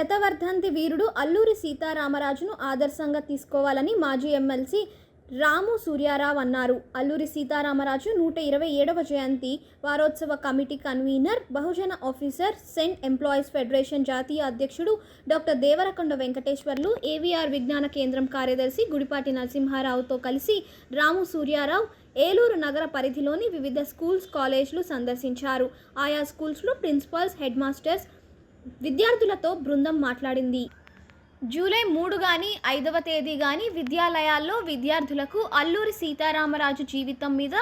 శతవర్ధంతి వీరుడు అల్లూరి సీతారామరాజును ఆదర్శంగా తీసుకోవాలని మాజీ ఎమ్మెల్సీ రాము సూర్యారావు అన్నారు. అల్లూరి సీతారామరాజు 127వ జయంతి వారోత్సవ కమిటీ కన్వీనర్, బహుజన ఆఫీసర్, సెంట్ ఎంప్లాయీస్ ఫెడరేషన్ జాతీయ అధ్యక్షుడు డాక్టర్ దేవరకొండ వెంకటేశ్వర్లు, ఏవీఆర్ విజ్ఞాన కేంద్రం కార్యదర్శి గుడిపాటి నరసింహారావుతో కలిసి రాము సూర్యారావు ఏలూరు నగర పరిధిలోని వివిధ స్కూల్స్, కాలేజీలు సందర్శించారు. ఆయా స్కూల్స్లో ప్రిన్సిపల్స్, హెడ్ మాస్టర్స్, విద్యార్థులతో బృందం మాట్లాడింది. జూలై 3 గాని 5వ తేదీ గాని విద్యాలయాల్లో విద్యార్థులకు అల్లూరి సీతారామరాజు జీవితం మీద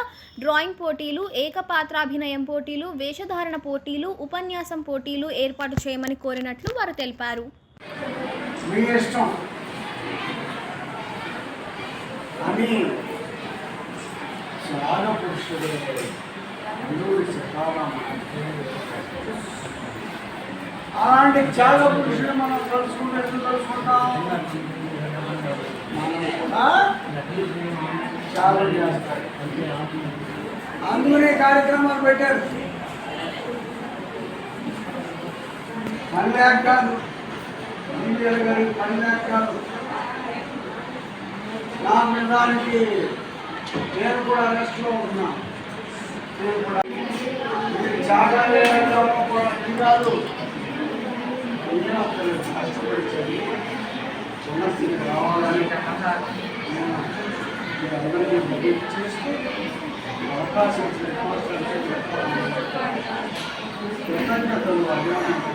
డ్రాయింగ్ పోటీలు, ఏకపాత్రాభినయం పోటీలు, వేషధారణ పోటీలు, ఉపన్యాసం పోటీలు ఏర్పాటు చేయమని కోరినట్లు వారు తెలిపారు. అలాంటి చాలా పురుషులు మనం తెలుసుకుంటాం. మనం కూడా చాలా చేస్తారు. అందుకనే కార్యక్రమాలు పెట్టారు. పనిలేక కాదు, పనిలేక కాదు. నా నిజానికి నేను కూడా రెస్ట్లో ఉన్నా. నేను కూడా చాలా కాదు, కష్టపడి ఉన్నతికి రావాలని అందరికీ చేస్తూ అవకాశం కృతజ్ఞతలు అభినందనలు.